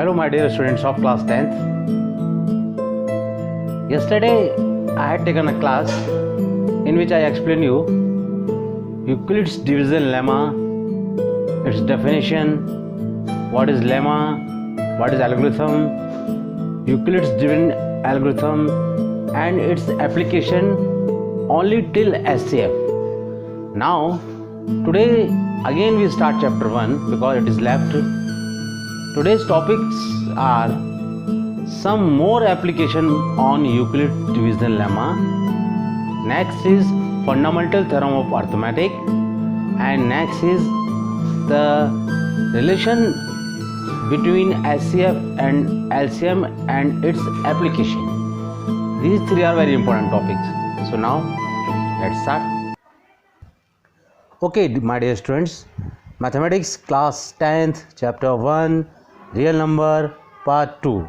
Hello my dear students of class 10th. Yesterday I had taken a class in which I explained you Euclid's division lemma, its definition, what is lemma, what is algorithm, Euclid's division algorithm and its application only till SCF. Now today again we start chapter 1 because it is left. Today's topics are some more application on Euclid division lemma. Next is fundamental theorem of arithmetic, and next is the relation between SCF and LCM and its application. These three are very important topics. So now let's start. Okay, my dear students, mathematics class 10th chapter 1 real number part 2.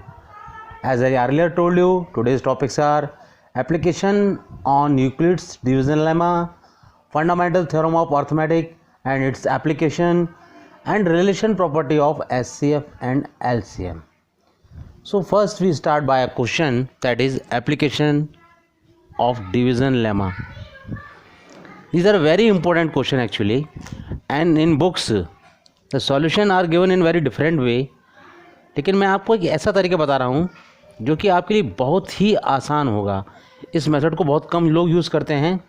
As I earlier told you, today's topics are application on Euclid's division lemma, fundamental theorem of arithmetic and its application, and relation property of SCF and LCM. So first we start by a question, that is application of division lemma. These are very important question actually, and in books the solution are given in very different way. लेकिन मैं आपको एक ऐसा तरीका बता रहा हूँ जो कि आपके लिए बहुत ही आसान होगा. इस मेथड को बहुत कम लोग यूज़ करते हैं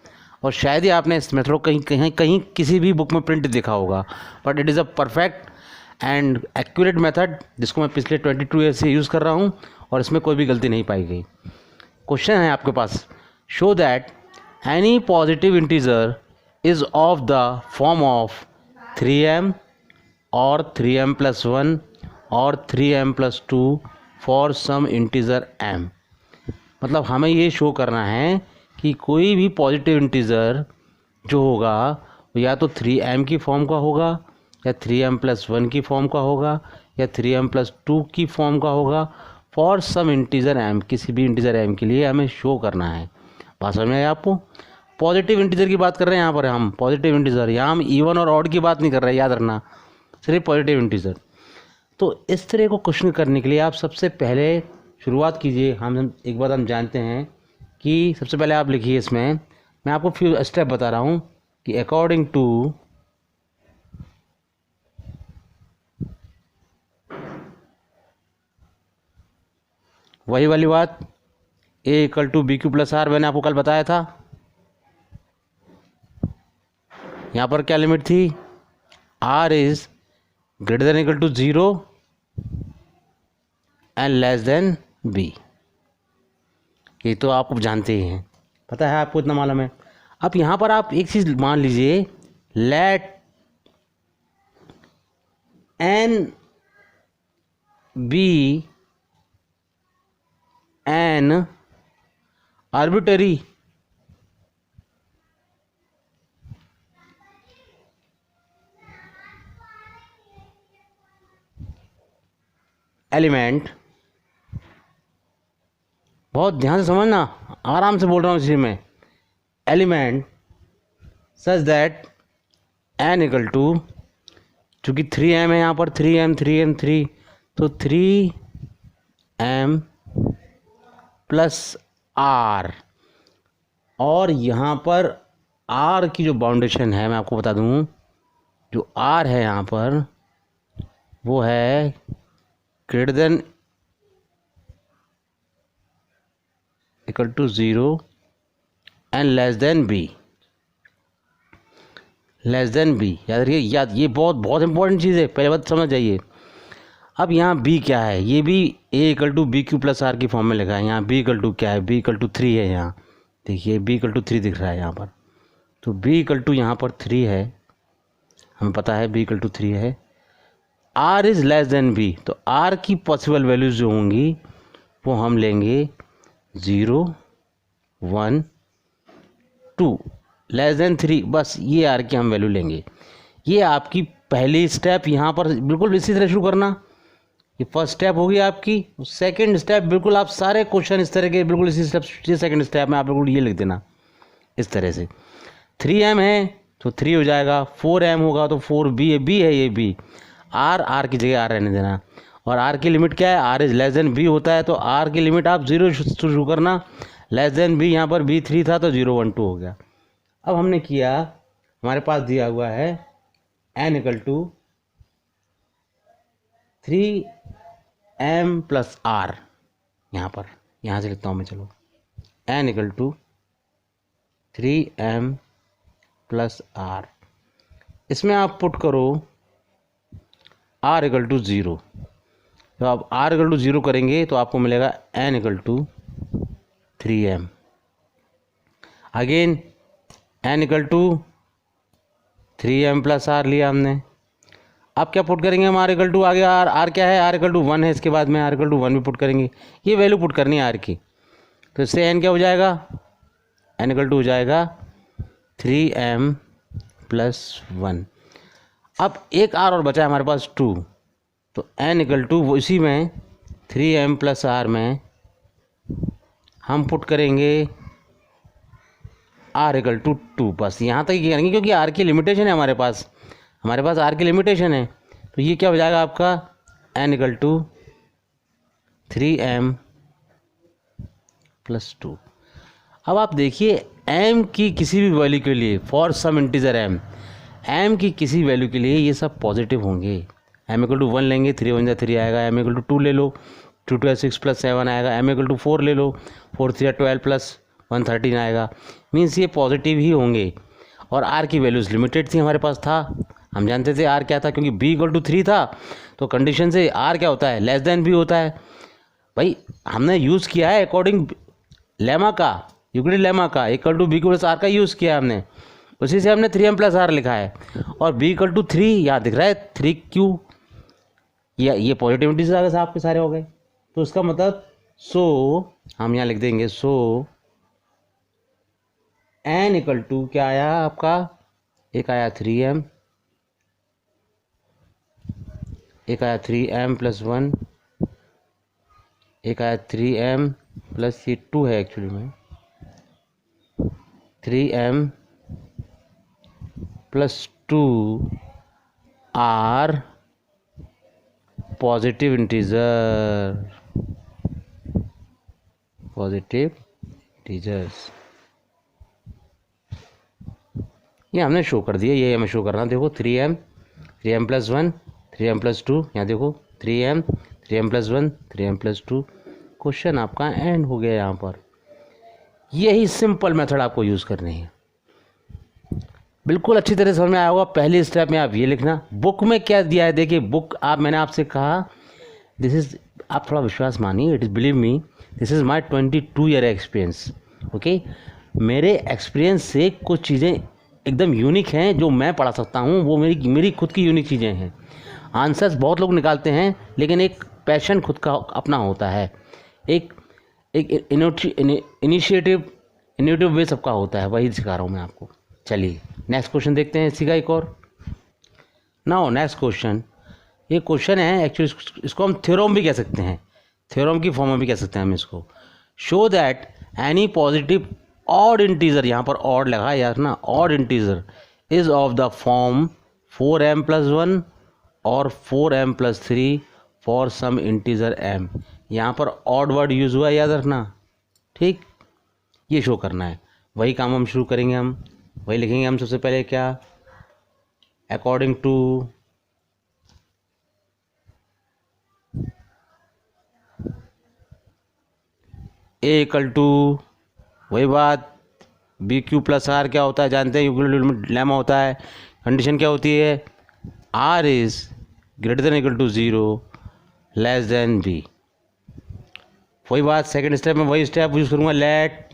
और शायद ही आपने इस मेथड को कहीं किसी भी बुक में प्रिंट देखा होगा, but it is a perfect and accurate method जिसको मैं पिछले 22 ईयर से यूज़ कर रहा हूँ और इसमें कोई भी गलती नहीं पाई गई. क्वेश्चन है आपके पास, show that any positive integer is of the form of 3m और 3m+1 और 3m+2 for some integer m. मतलब हमें ये शो करना है कि कोई भी पॉजिटिव इंटीजर जो होगा वो या तो 3m की फॉर्म का होगा या 3m+1 की फॉर्म का होगा या 3m+2 की फॉर्म का होगा फॉर सम इंटीजर m. किसी भी इंटीजर m के लिए हमें शो करना है. बात समझ में आया आपको? पॉजिटिव इंटीजर की बात कर रहे हैं यहाँ पर हम. पॉजिटिव इंटीजर, यहाँ हम इवन और ऑड की बात नहीं कर रहे हैं, याद रखना, सिर्फ पॉजिटिव इंटीजर. तो इस तरह को क्वेश्चन करने के लिए आप सबसे पहले शुरुआत कीजिए. हम एक बात हम जानते हैं कि सबसे पहले आप लिखिए, इसमें मैं आपको फ्यू स्टेप बता रहा हूँ कि अकॉर्डिंग टू वही वाली बात A = BQ+R मैंने आपको कल बताया था. यहाँ पर क्या लिमिट थी? R is > 0 and less than B. ये तो आप जानते ही हैं, पता है आपको, इतना मालूम है. अब यहाँ पर आप एक चीज़ मान लीजिए, let n be an arbitrary element. बहुत ध्यान से समझना, आराम से बोल रहा हूँ इसी में. एलिमेंट सच दैट n = चूँकि 3m है यहाँ पर, 3 तो 3m + r. और यहाँ पर r की जो बाउंडेशन है मैं आपको बता दूँ, जो r है यहाँ पर वो है > 0 एंड लेस देन B. याद रखिए, ये बहुत इंपॉर्टेंट चीज़ है, पहले बात समझ जाइए. अब यहाँ B क्या है? ये भी A = BQ+R की फॉर्म में लिखा है. यहाँ B = क्या है? B = 3 है. यहाँ देखिए B = 3 दिख रहा है यहाँ पर. तो B = यहाँ पर 3 है, हमें पता है B = 3 है. R is less than B, तो R की पॉसिबल वैल्यूज़ जो होंगी वो हम लेंगे 0, 1, 2, लेस देन 3. बस ये R की हम वैल्यू लेंगे. ये आपकी पहली स्टेप. यहाँ पर बिल्कुल इसी तरह शुरू करना. ये फर्स्ट स्टेप होगी आपकी. सेकंड स्टेप बिल्कुल आप सारे क्वेश्चन इस तरह के बिल्कुल इसी स्टेप, ये सेकंड स्टेप में आप बिल्कुल ये लिख देना इस तरह से. 3m है तो 3 हो जाएगा, 4m होगा तो 4b है, b है ये b, r की जगह r रहने देना. और आर की लिमिट क्या है, R is less than B होता है, तो आर की लिमिट आप 0 शुरू करना, लेस देन बी, यहाँ पर बी 3 था तो 0 1 2 हो गया। अब हमने किया, हमारे पास दिया हुआ है n equal to 3m plus R, यहाँ से लिखता हूँ मैं, चलो n equal to 3m plus R, इसमें आप पुट करो r इक्वल टू 0, तो आप r इक्वल टू 0 करेंगे तो आपको मिलेगा n equal to 3m, again n equal to 3m plus R लिया हमने। अब क्या पुट करेंगे हम, r इक्वल टू, आगे r क्या है, r इक्वल टू 1 है, इसके बाद में r इक्वल टू 1 भी पुट करेंगे, ये वैल्यू पुट करनी है r की, तो इससे n क्या हो जाएगा, n इक्वल टू हो जाएगा 3m प्लस 1। अब एक r और बचा है हमारे पास 2, तो n इक्वल टू इसी में 3m प्लस आर में हम पुट करेंगे r इक्वल टू 2, बस यहाँ तक ही करेंगे क्योंकि r की लिमिटेशन है हमारे पास r की लिमिटेशन है, तो ये क्या हो जाएगा आपका n equal to 3m plus 2। अब आप देखिए m की किसी भी वैल्यू के लिए, फॉर सम इंटीजर m की किसी वैल्यू के लिए ये सब पॉजिटिव होंगे। m इक्वल टू 1 लेंगे, 3 1 जा 3 आएगा, m इक्वल टू 2 ले लो, 2 2 6 प्लस 7 आएगा, m इक्वल टू 4 ले लो, 4 3 12 प्लस 1 13 आएगा, मीन्स ये पॉजिटिव ही होंगे। और r की वैल्यूज़ लिमिटेड थी हमारे पास, था, हम जानते थे r क्या था, क्योंकि b इक्वल टू 3 था, तो कंडीशन से r क्या होता है, लेस देन b होता है। भाई हमने यूज़ किया है अकॉर्डिंग लेमा का, यूक्लिड लेमा का, equal to b plus r का यूज़ किया है हमने, उसी से हमने 3m प्लस आर लिखा है। और b इक्वल टू 3 यहाँ दिख रहा है 3q, ये पॉजिटिविटी से सारे आपके सारे हो गए, तो इसका मतलब हम यहाँ लिख देंगे, n इक्वल टू क्या आया आपका, एक आया 3m, एक आया 3m प्लस 1, एक आया 3m प्लस ये 2 है एक्चुअली में, 3m plus 2 are positive integers, ये हमने शो कर दिया, ये हमें शो करना, देखो 3m प्लस 1, 3m प्लस 2, यहाँ देखो 3m plus 1, 3m plus 2, question आपका एंड हो गया। यहाँ पर यही सिंपल मेथड आपको यूज़ करनी है, बिल्कुल अच्छी तरह समझ में आया होगा। पहली स्टेप में आप ये लिखना, बुक में क्या दिया है देखिए, बुक मैंने आपसे कहा, दिस इज़, आप थोड़ा विश्वास मानिए, it is, believe me, this is my 22 year experience, okay. मेरे एक्सपीरियंस से कुछ चीज़ें एकदम यूनिक हैं जो मैं पढ़ा सकता हूँ, वो मेरी खुद की यूनिक चीज़ें हैं। आंसर्स बहुत लोग निकालते हैं, लेकिन एक पैशन खुद का अपना होता है, एक इनिशिएटिव वे सबका होता है, वही सिखा रहा हूँ मैं आपको। चलिए नेक्स्ट क्वेश्चन देखते हैं इसी का एक और। नाउ नेक्स्ट क्वेश्चन, ये क्वेश्चन है एक्चुअली, इसको हम थ्योरम भी कह सकते हैं, थ्योरम की फॉर्म में भी कह सकते हैं हम इसको। Show that any positive odd integer, यहाँ पर ऑड लगा यार ना, odd integer is of the form 4m plus 1 और 4m plus 3 for some integer m। यहाँ पर ऑड वर्ड यूज़ हुआ है, याद रखना, ठीक, ये शो करना है। वही काम हम शुरू करेंगे, हम वही लिखेंगे। हम सबसे पहले क्या, according to A equal to, वही बात, बी क्यू प्लस आर क्या होता है जानते हैं, यूक्लिड लेमा होता है। कंडीशन क्या होती है, R is greater than equal to 0 less than B. वही बात सेकंड स्टेप में, वही स्टेप यूज करूँगा, let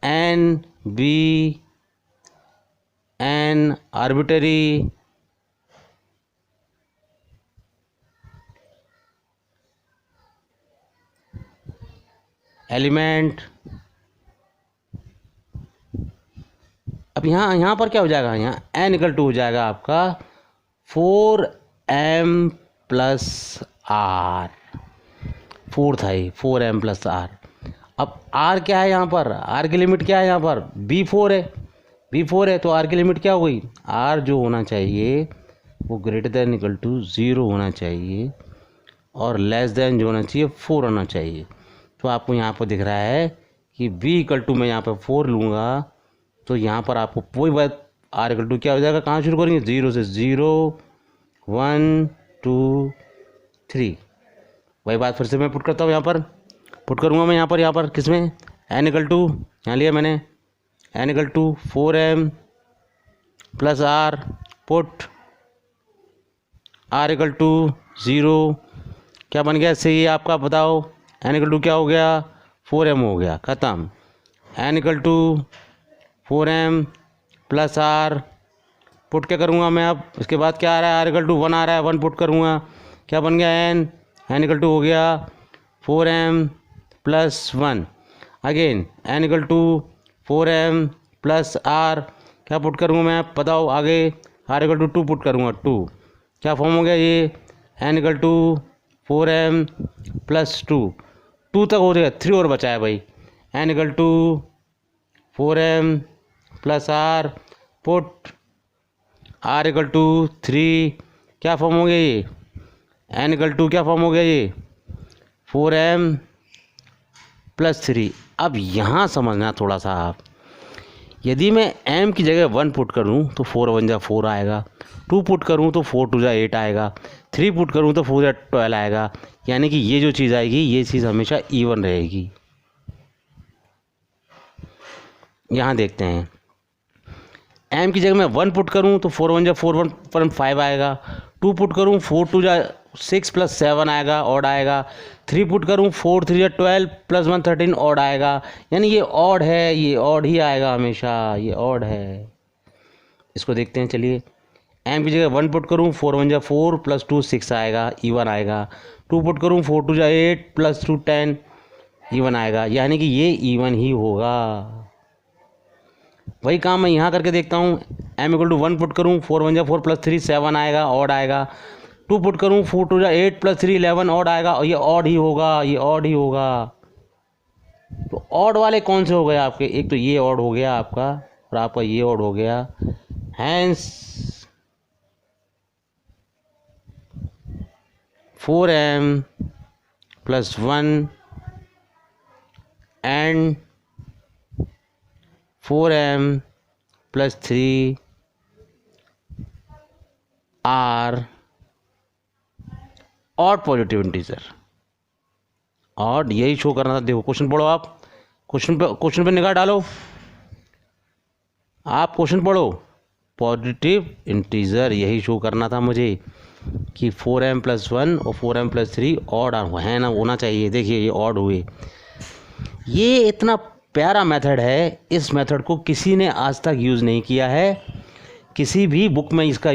N be an arbitrary element. अब यहाँ पर क्या हो जाएगा, यहाँ n इक्वल टू हो जाएगा आपका 4m प्लस आर, 4 था ये, 4m प्लस आर। अब r क्या है यहाँ पर, r की लिमिट क्या है यहाँ पर, b4 है, b4 है, तो r की लिमिट क्या हो गई, r जो होना चाहिए वो ग्रेटर देन इक्वल टू 0 होना चाहिए, और लेस देन जो होना चाहिए 4 होना चाहिए। तो आपको यहाँ पर दिख रहा है कि b इक्वल टू मैं यहाँ पर 4 लूँगा तो यहाँ पर आपको वही बात r इक्वल टू क्या हो जाएगा, कहाँ शुरू करेंगे, 0 से 0 1 2 3। वही बात फिर से मैं पुट करता हूँ, यहाँ पर पुट करूँगा मैं यहाँ पर किस में, n इक्वल टू यहाँ लिया मैंने n equal to 4m plus r put r equal to 0 क्या बन गया इससे, ये आपका बताओ, n इक्वल टू क्या हो गया, 4m हो गया, ख़त्म। n equal to 4m plus r put क्या करूँगा मैं अब, इसके बाद क्या आ रहा है, r इक्वल टू 1 आ रहा है, 1 पुट करूँगा, क्या बन गया n इक्वल टू हो गया 4m plus 1। Again n equal to 4m plus r क्या पुट करूँगा मैं, बताओ आगे, r इक्वल टू 2 पुट करूँगा, 2 क्या फॉर्म हो गया ये, n equal to 4m plus 2 तक हो जाएगा, 3 और बचा है भाई, n equal to 4m plus r put r equal to 3 क्या फॉर्म हो गया ये, n इक्वल टू क्या फॉर्म हो गया ये 4m प्लस 3। अब यहाँ समझना थोड़ा सा आप, यदि मैं m की जगह 1 पुट करूँ तो 4 1 जा 4 आएगा, 2 पुट करूँ तो 4 2 जा 8 आएगा, 3 पुट करूँ तो 4 जा 12 आएगा, यानी कि ये जो चीज़ आएगी ये चीज़ हमेशा इवन रहेगी। यहाँ देखते हैं, m की जगह मैं 1 पुट करूँ तो 4 1 जा 4 1 5 आएगा, 2 पुट करूँ 4 2 जा 6 प्लस 7 आएगा, ऑड आएगा, 3 पुट करूँ 4 3 जा 12 प्लस 1 13 ऑड आएगा, यानी ये ऑड है, ये ऑड ही आएगा हमेशा, ये ऑड है। इसको देखते हैं, चलिए m की जगह 1 पुट करूँ 4 1 जा 4 प्लस 2 6 आएगा, इवन आएगा, 2 पुट करूँ 4 2 जा 8 प्लस 2 10 इवन आएगा, यानी कि ये इवन ही होगा। वही काम मैं यहाँ करके देखता हूँ, m इक्वल टू 1 पुट करूँ 4 1 जा 4 प्लस 3 7 आएगा, ऑड आएगा, 2 पुट करूँ 4 2 जा 8 प्लस 3 11 ऑड आएगा, और ये ऑड ही होगा, ये ऑड ही होगा। तो ऑड वाले कौन से हो गए आपके, एक तो ये ऑड हो गया आपका और आपका ये ऑड हो गया, hence 4m plus 1 and 4m plus 3 are odd positive integer. Odd यही शो करना था, देखो क्वेश्चन पढ़ो आप, क्वेश्चन पे निगाह डालो, आप क्वेश्चन पढ़ो, पॉजिटिव इंटीजर यही शो करना था मुझे कि 4m प्लस 1 और 4m प्लस 3 ऑड है ना, होना चाहिए। देखिए ये ऑड हुए, ये इतना प्यारा मेथड है, इस मेथड को किसी ने आज तक यूज़ नहीं किया है, किसी भी बुक में इसका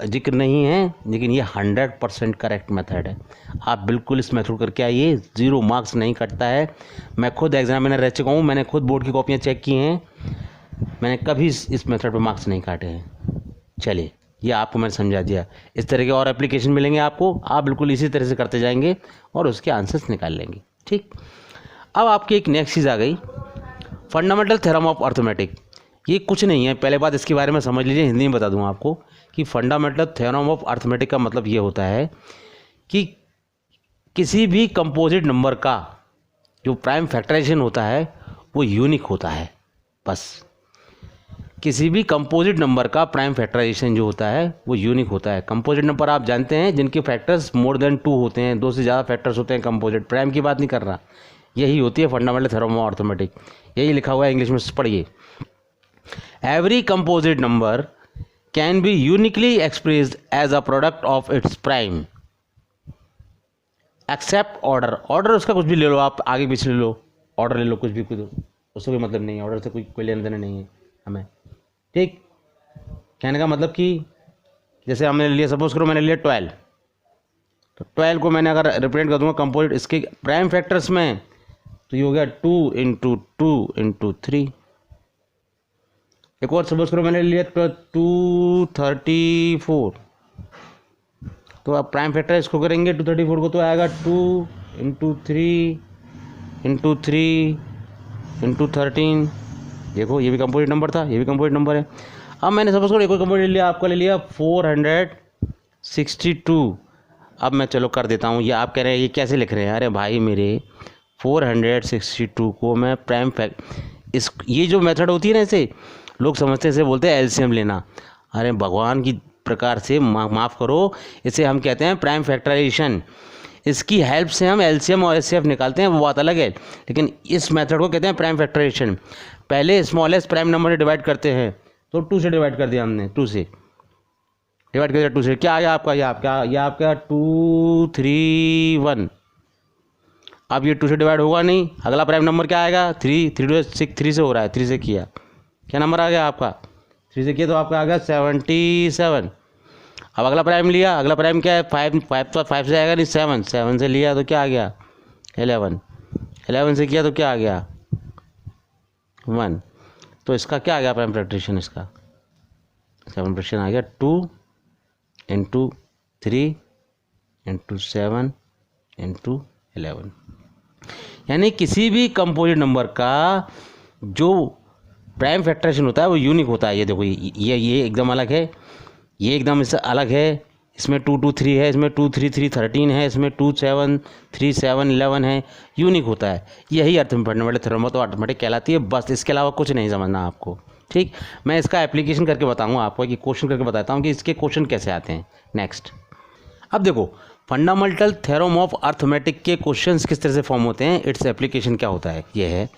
जिक्र नहीं है, लेकिन ये 100% करेक्ट मेथड है। आप बिल्कुल इस मेथड करके आइए, 0 मार्क्स नहीं कटता है। मैं खुद एग्जामिनर रह चुका हूँ, मैंने खुद बोर्ड की कॉपियाँ चेक की हैं, मैंने कभी इस मेथड पे मार्क्स नहीं काटे हैं। चलिए ये आपको मैंने समझा दिया, इस तरह के और एप्लीकेशन मिलेंगे आपको, आप बिल्कुल इसी तरह से करते जाएंगे और उसके आंसर्स निकाल लेंगे। ठीक, अब आपकी एक नेक्स्ट चीज़ आ गई, फंडामेंटल थ्योरम ऑफ अर्थमेटिक। ये कुछ नहीं है, पहले बात इसके बारे में समझ लीजिए, हिंदी में बता दूं आपको कि फंडामेंटल थ्योरम ऑफ अर्थमेटिक का मतलब ये होता है कि किसी भी कंपोजिट नंबर का जो प्राइम फैक्टराइजेशन होता है वो यूनिक होता है। बस किसी भी कंपोजिट नंबर का प्राइम फैक्टराइजेशन जो होता है वो यूनिक होता है। कंपोजिट नंबर आप जानते हैं जिनके फैक्टर्स मोर देन 2 होते हैं, 2 से ज़्यादा फैक्टर्स होते हैं कंपोजिट, प्राइम की बात नहीं कर रहा, यही होती है फंडामेंटल थ्योरम ऑफ अर्थमेटिक। यही लिखा हुआ है इंग्लिश में, पढ़िए, every composite number can be uniquely expressed as a product of its prime except order. Order उसका कुछ भी ले लो, आप आगे पीछे ले लो, ऑर्डर ले लो, कुछ भी, उससे कोई मतलब नहीं है, ऑर्डर से कोई लेना देना नहीं है हमें। ठीक, कहने का मतलब कि जैसे हमने लिया, सपोज करो मैंने लिया 12, तो 12 को मैंने अगर रिप्रेजेंट कर दूंगा कंपोजिट इसके प्राइम फैक्टर्स में, तो ये हो गया 2 × 2 × 3। एक और सपोज करो मैंने लिया 234, तो आप प्राइम फैक्टर इसको करेंगे 234 को, तो आएगा 2 × 3 × 3 × 13। देखो ये भी कंपोजिट नंबर था, ये भी कंपोजिट नंबर है। अब मैंने सपोज करो एक और कंपोजिट लिया, आपका ले लिया 462। अब मैं चलो कर देता हूँ। ये आप कह रहे हैं ये कैसे लिख रहे हैं? अरे भाई मेरे 462 को मैं प्राइम फैक्ट ये जो मेथड होती है ना, इसे लोग समझते हैं, इसे बोलते हैं एलसीएम लेना। अरे भगवान की प्रकार से माफ़ करो, इसे हम कहते हैं प्राइम फैक्टराइजेशन। इसकी हेल्प से हम एलसीएम और एचसीएफ निकालते हैं, वो बात अलग है, लेकिन इस मेथड को कहते हैं प्राइम फैक्टराइजेशन। पहले स्मॉलेस्ट प्राइम नंबर से डिवाइड करते हैं, तो 2 से डिवाइड कर दिया हमने, 2 से डिवाइड कर दिया, 2 से क्या आया आपका? ये आपका 2 3 1। अब ये 2 से डिवाइड होगा नहीं, अगला प्राइम नंबर क्या आएगा? 3 3 6 3 से हो रहा है, 3 से किया, क्या नंबर आ गया आपका? 3 से किया तो आपका आ गया 77। अब अगला प्राइम लिया, अगला प्राइम क्या है? 5 तो 5 से आएगा नहीं, 7 से लिया तो क्या आ गया? 11 से किया तो क्या आ गया? 1। तो इसका क्या आ गया प्राइम फैक्टराइजेशन? इसका 7 फ्रैक्शन आ गया 2 × 3 × 7 × 11। यानी किसी भी कंपोजिट नंबर का जो प्राइम फैक्टराइजेशन होता है वो यूनिक होता है। ये देखो, ये एकदम अलग है, ये एकदम इससे अलग है। इसमें 2 2 3 है, इसमें 2 3 3 13 है, इसमें 2 7 3 7 11 है, यूनिक होता है। यही अर्थ में पढ़ने वाले थ्योरम तो अर्थमेटिक कहलाती है, बस इसके अलावा कुछ नहीं समझना आपको। ठीक, मैं इसका एप्लीकेशन करके बताऊंगा आपको, कि क्वेश्चन करके बताता हूँ कि इसके क्वेश्चन कैसे आते हैं। नेक्स्ट, अब देखो फंडामेंटल थ्योरम ऑफ अर्थमेटिक के क्वेश्चंस किस तरह से फॉर्म होते हैं, इट्स एप्लीकेशन क्या होता है, ये है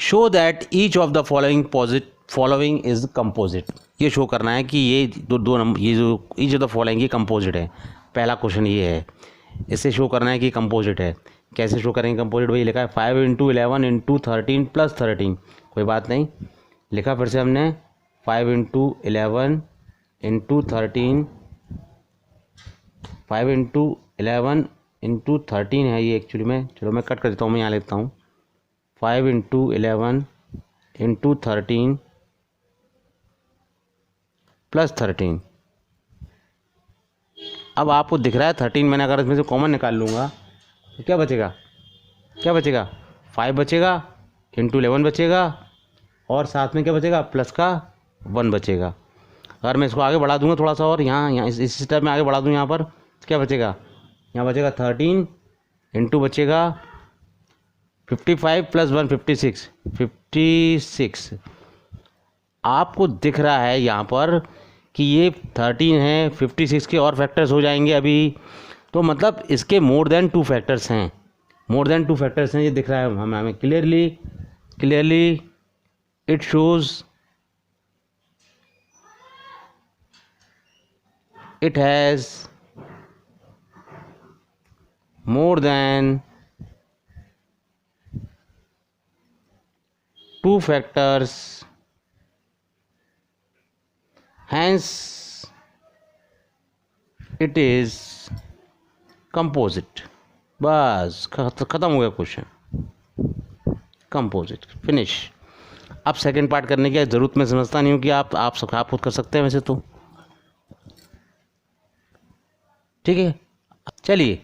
show that each of the following is composite. ये शो करना है कि ये दो नंबर, ये जो ईच ऑफ द फॉलोइंग ये कंपोजिट है। पहला क्वेश्चन ये है, इसे शो करना है कि कंपोजिट है। कैसे शो करेंगे कंपोजिट? वही लिखा है 5 × 11 × 13 + 13, कोई बात नहीं, लिखा फिर से हमने 5 × 11 × 13, 5 × 11 × 13 है ये एक्चुअली में। चलो मैं कट कर देता हूँ, मैं यहाँ लिखता हूँ 5 × 11 × 13 + 13। अब आपको दिख रहा है 13, मैंने अगर इसमें से कॉमन निकाल लूँगा तो क्या बचेगा? 5 बचेगा, × 11 बचेगा, और साथ में क्या बचेगा? प्लस का 1 बचेगा। अगर मैं इसको आगे बढ़ा दूंगा थोड़ा सा, और यहाँ इस स्टेप में आगे बढ़ा दूँ, यहाँ पर क्या बचेगा? यहाँ बचेगा 13 × बचेगा 55 + 1 56। आपको दिख रहा है यहाँ पर कि ये 13 है, 56 के और फैक्टर्स हो जाएंगे अभी, तो मतलब इसके मोर देन 2 फैक्टर्स हैं, ये दिख रहा है हमें clearly. It shows it has more than 2 factors, hence it is composite। बस ख़त्म हो गया क्वेश्चन, कंपोजिट, फिनिश। अब सेकंड पार्ट करने की ज़रूरत मैं समझता नहीं हूँ कि आप खुद कर सकते हैं वैसे तो, ठीक है। चलिए,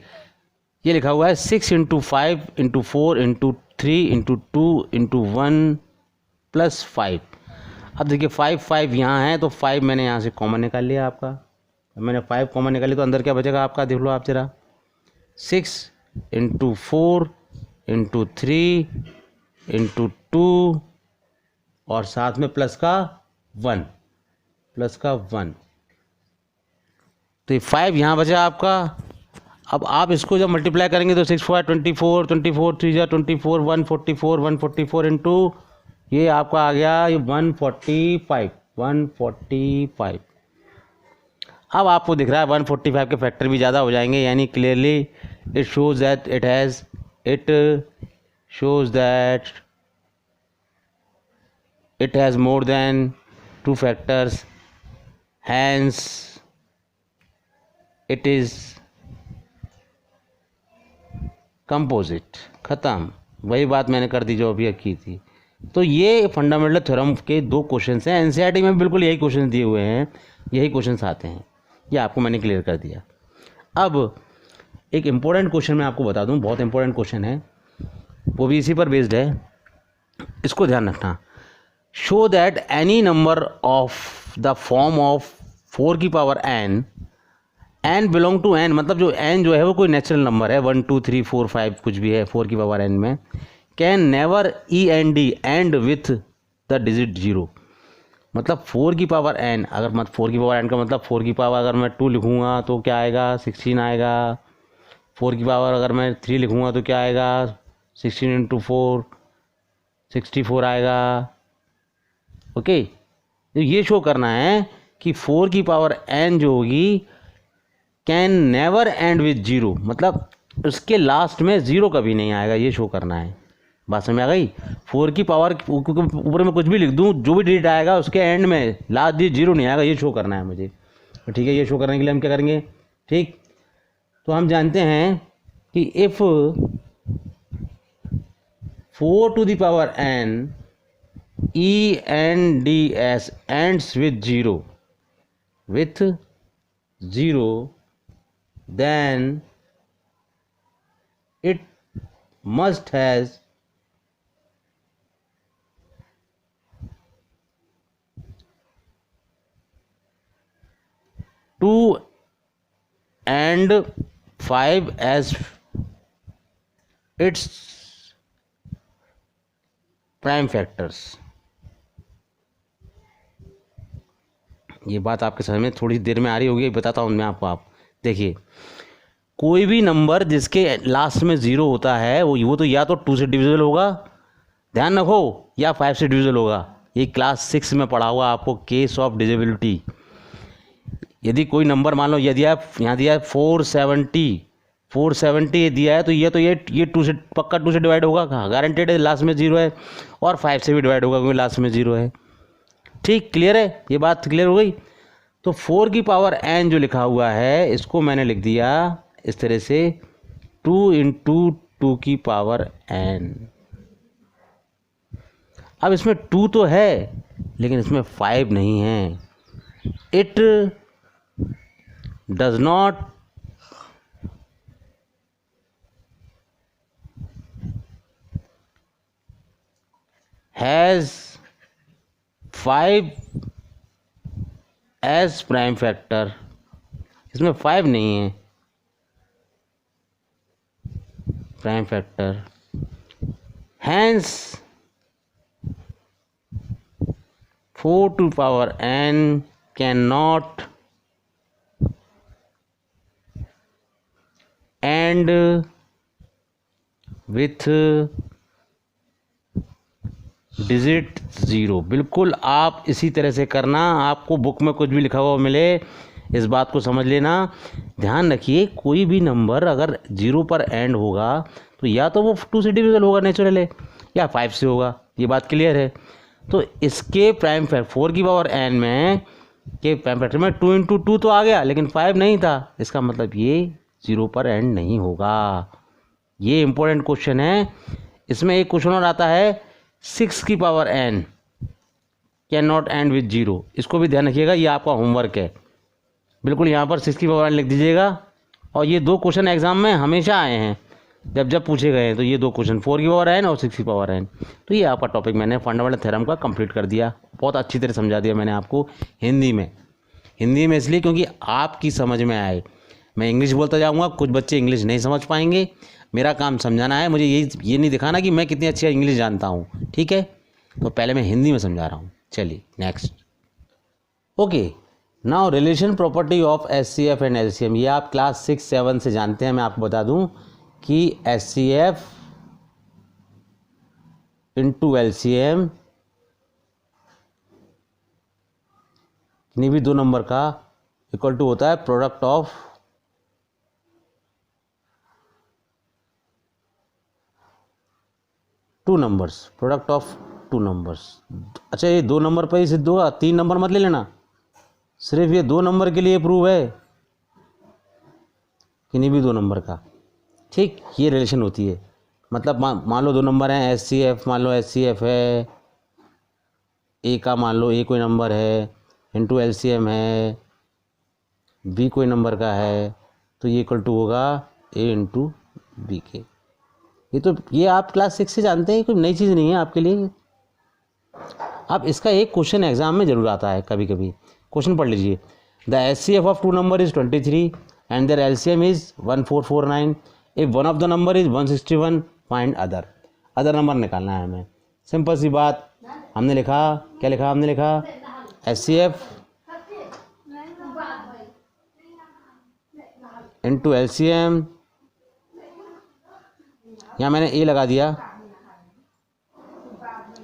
ये लिखा हुआ है 6 × 5 × 4 × 3 × 2 × 1 + 5। अब देखिए 5 यहाँ है, तो 5 मैंने यहाँ से कॉमन निकाल लिया आपका। मैंने 5 कॉमन निकाली तो अंदर क्या बचेगा आपका? देख लो आप जरा, 6 × 4 × 3 × 2 और साथ में प्लस का 1, तो ये 5 यहाँ बचा आपका। अब आप इसको जब मल्टीप्लाई करेंगे तो 6 4 24 24 3 24 144 इंटू ये आपका आ गया 145। अब आपको दिख रहा है 145 के फैक्टर भी ज़्यादा हो जाएंगे, यानी clearly it shows that it has more than 2 factors, hence it is composite। ख़त्म, वही बात मैंने कर दी जो अभी की थी। तो ये फंडामेंटल थ्योरम के 2 क्वेश्चंस हैं, एनसीईआरटी में बिल्कुल यही क्वेश्चन दिए हुए हैं, यही क्वेश्चंस आते हैं, ये आपको मैंने क्लियर कर दिया। अब एक इम्पोर्टेंट क्वेश्चन मैं आपको बता दूं, बहुत इंपॉर्टेंट क्वेश्चन है, वो भी इसी पर बेस्ड है, इसको ध्यान रखना। Show that any number of the form of 4 की power n N belong to N, मतलब जो एन जो है वो कोई नेचुरल नंबर है, 1 2 3 4 5 कुछ भी है 4 की पावर एन में, can never END and with the digit 0। मतलब 4 की पावर एन, अगर मत 4 की पावर एन का मतलब 4 की पावर अगर मैं 2 लिखूँगा तो क्या आएगा 16 आएगा। 4 की पावर अगर मैं 3 लिखूँगा तो क्या आएगा 16 × 4 64 आएगा। ओके, तो ये शो करना है कि 4 की पावर एन जो होगी कैन नेवर एंड विथ 0, मतलब उसके लास्ट में 0 कभी नहीं आएगा, ये शो करना है। बात समझ में आ गई। 4 की पावर ऊपर में कुछ भी लिख दूँ, जो भी डिजिट आएगा उसके एंड में लास्ट डिजिट 0 नहीं आएगा, ये शो करना है मुझे। तो ठीक है, ये शो करने के लिए हम क्या करेंगे, ठीक, तो हम जानते हैं कि if 4 to the power n ENDS ends with 0, then it must has two and 5 as its prime factors. ये बात आपके समझ में थोड़ी देर में आ रही होगी, बताता हूँ मैं आपको। आप देखिए, कोई भी नंबर जिसके लास्ट में 0 होता है वो तो या तो 2 से डिविजिबल होगा, ध्यान रखो, या 5 से डिविजिबल होगा। ये क्लास 6 में पढ़ा हुआ आपको, केस ऑफ डिविजिबिलिटी। यदि कोई नंबर मान लो यदि आप यहाँ दिया है 470 दिया है, तो ये 2 से पक्का 2 से डिवाइड होगा, गारंटेड है, लास्ट में 0 है, और 5 से भी डिवाइड होगा क्योंकि लास्ट में 0 है। ठीक, क्लियर है, ये बात क्लियर हो गई। तो 4 की पावर n जो लिखा हुआ है इसको मैंने लिख दिया इस तरह से 2 × 2 की पावर n। अब इसमें 2 तो है लेकिन इसमें 5 नहीं है। It does not has 5 as prime factor, इसमें 5 नहीं है prime factor. Hence 4 to power n can not end with digit 0। बिल्कुल आप इसी तरह से करना, आपको बुक में कुछ भी लिखा हुआ मिले इस बात को समझ लेना। ध्यान रखिए, कोई भी नंबर अगर 0 पर एंड होगा तो या तो वो 2 से डिविजिबल होगा नेचुरल है, या 5 से होगा, ये बात क्लियर है। तो इसके प्राइम फैक्टर 4 की पावर n में के प्राइम फैक्टर में 2 × 2 तो आ गया लेकिन 5 नहीं था, इसका मतलब ये 0 पर एंड नहीं होगा। ये इंपॉर्टेंट क्वेश्चन है। इसमें एक क्वेश्चन और आता है 6 की power n can not end with 0, इसको भी ध्यान रखिएगा, ये आपका होमवर्क है। बिल्कुल यहाँ पर 6 की पावर n लिख दीजिएगा। और ये 2 क्वेश्चन एग्जाम में हमेशा आए हैं, जब पूछे गए हैं तो ये 2 क्वेश्चन 4 की पावर n और 6 की पावर n। तो ये आपका टॉपिक मैंने फंडामेंटल थ्योरम का कंप्लीट कर दिया, बहुत अच्छी तरह समझा दिया मैंने आपको हिंदी में इसलिए क्योंकि आपकी समझ में आए। मैं इंग्लिश बोलता जाऊँगा, कुछ बच्चे इंग्लिश नहीं समझ पाएंगे, मेरा काम समझाना है, मुझे ये नहीं दिखाना कि मैं कितनी अच्छी इंग्लिश जानता हूँ, ठीक है। तो पहले मैं हिंदी में समझा रहा हूँ। चलिए next. Okay, now relation property of HCF and LCM। ये आप क्लास 6-7 से जानते हैं। मैं आपको बता दूँ कि HCF इंटू LCM किन्हीं भी 2 नंबर का इक्वल टू होता है प्रोडक्ट ऑफ टू नंबर्स। अच्छा, ये 2 नंबर पर ही सिद्ध होगा, 3 नंबर मत ले लेना, सिर्फ ये 2 नंबर के लिए प्रूव है, किन्हीं भी 2 नंबर का। ठीक, ये रिलेशन होती है। मतलब मान लो 2 नंबर हैं HCF, मान लो HCF है, A का मान लो A कोई नंबर है, इंटू LCM है, B कोई नंबर का है, तो ये इक्वल टू होगा A इंटू B के। ये आप क्लास 6 से जानते हैं, कोई नई चीज़ नहीं है आपके लिए। अब इसका एक क्वेश्चन एग्जाम में जरूर आता है कभी कभी। क्वेश्चन पढ़ लीजिए, the HCF of 2 number is 23 and their LCM is 1449. If one of the number is 161, find other number निकालना है हमें। सिंपल सी बात, हमने लिखा, क्या लिखा हमने लिखा, HCF इंटू LCM, यहाँ मैंने A लगा दिया,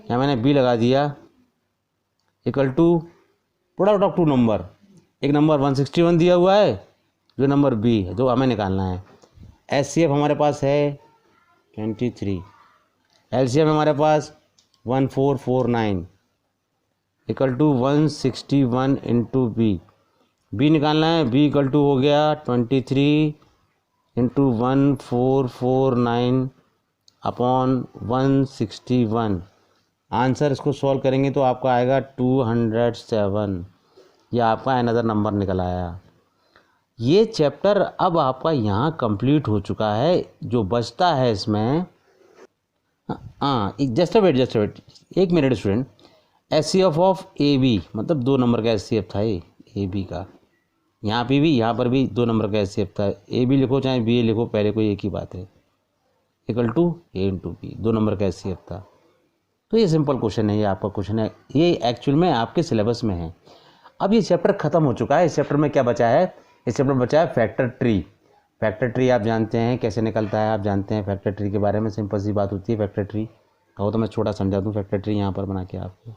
यहाँ मैंने B लगा दिया, equal to product of two number. एक नंबर 161 दिया हुआ है, जो नंबर B है, जो हमें निकालना है। HCF हमारे पास है 23, LCM हमारे पास 1449 इक्वल टू 161 इंटू B निकालना है। B इक्वल टू हो गया 23 इंटू 1449 अपॉन 161। आंसर इसको सॉल्व करेंगे तो आपका आएगा 207। यह आपका अनदर नंबर निकल आया। ये चैप्टर अब आपका यहाँ कंप्लीट हो चुका है। जो बचता है इसमें, हाँ जस्ट वेट एक minute student. HCF of AB, मतलब 2 नंबर का HCF था ये AB का, यहाँ पे भी यहाँ पर भी 2 नंबर का HCF था। AB लिखो चाहे BA लिखो, पहले कोई एक ही बात है, equal to A into B, 2 नंबर का HCF था। तो ये सिंपल क्वेश्चन है, ये आपका क्वेश्चन है, ये एक्चुअल में आपके सिलेबस में है। अब ये चैप्टर ख़त्म हो चुका है। इस चैप्टर में क्या बचा है, इस चैप्टर में बचा है फैक्टर ट्री। फैक्टर ट्री आप जानते हैं कैसे निकलता है, आप जानते हैं फैक्टर ट्री के बारे में। सिंपल सी बात होती है फैक्टर ट्री। कहो तो मैं छोटा समझा दूँ फैक्टर ट्री यहाँ पर बना के आपको।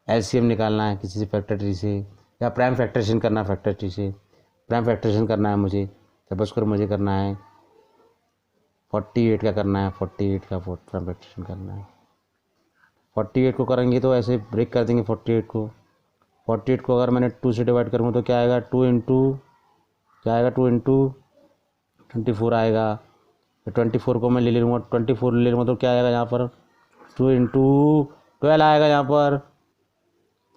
LCM निकालना है किसी से फैक्टर ट्री से, या प्राइम फैक्टरेशन करना है फैक्टर ट्री से। प्राइम फैक्टरेशन करना है मुझे, सपोज करो मुझे करना है 48 का करना है, 48 का प्राइम फैक्टरेशन करना है। 48 को करेंगे तो ऐसे ब्रेक कर देंगे 48 को। 48 को अगर मैंने 2 से डिवाइड करूँगा तो क्या आएगा, 2 इंटू 24 आएगा। तो 24 को मैं ले लूँगा, 24 ले लूँगा तो क्या आएगा यहाँ पर, 2 इंटू 12 आएगा, यहाँ पर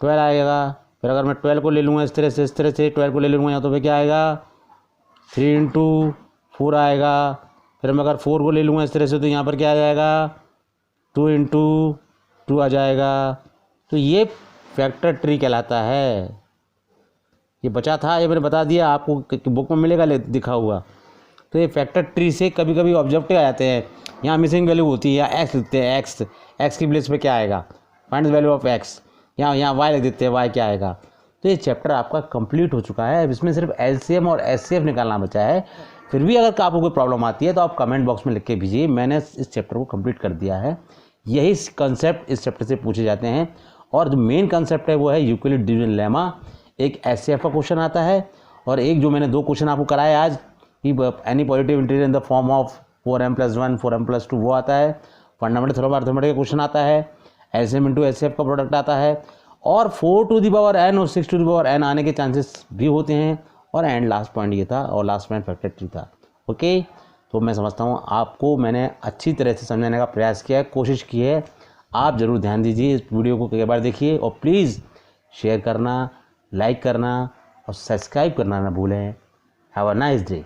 12 आएगा। फिर अगर मैं 12 को ले लूँगा इस तरह से 12 को ले लूँगा यहाँ तो फिर क्या आएगा, 3 इंटू 4 आएगा। फिर मैं अगर 4 को ले लूँगा इस तरह से तो यहाँ पर क्या आ जाएगा, 2 इंटू 2 आ जाएगा। तो ये फैक्टर ट्री कहलाता है। ये बचा था, ये मैंने बता दिया आपको, बुक में मिलेगा दिखा हुआ। तो ये फैक्टर ट्री से कभी कभी ऑब्जेक्टिव आ जाते हैं। यहाँ मिसिंग वैल्यू होती है, या एक्स लिखते हैं, एक्स की प्लेस पे क्या आएगा, find the value of x. यहाँ वाई लिख देते हैं, वाई क्या आएगा। तो ये चैप्टर आपका कंप्लीट हो चुका है। अब इसमें सिर्फ LCM और HCF निकालना बचा है। फिर भी अगर आपको कोई प्रॉब्लम आती है तो आप कमेंट बॉक्स में लिख के भेजिए। मैंने इस चैप्टर को कंप्लीट कर दिया है। यही कंसेप्ट इस चैप्टर से पूछे जाते हैं। और जो मेन कंसेप्ट है वो है यूक्लिड डिवीजन लेमा। एक HCF का क्वेश्चन आता है, और एक जो मैंने 2 क्वेश्चन आपको कराए आज कि any positive integer in the form of 4m+1 4m+2 वो आता है। फंडामेंटल थ्योरम का क्वेश्चन आता है। LCM इंटू HCF का प्रोडक्ट आता है। और 4 टू द पावर n और 6 टू द पावर n आने के चांसेस भी होते हैं। और एंड लास्ट पॉइंट ये था, और लास्ट पॉइंट फैक्टर ट्री था। ओके, तो मैं समझता हूँ आपको मैंने अच्छी तरह से समझाने का प्रयास किया है, कोशिश की है। आप ज़रूर ध्यान दीजिए, इस वीडियो को कई बार देखिए, और प्लीज़ शेयर करना, लाइक करना और सब्सक्राइब करना ना भूलें। Have a nice day.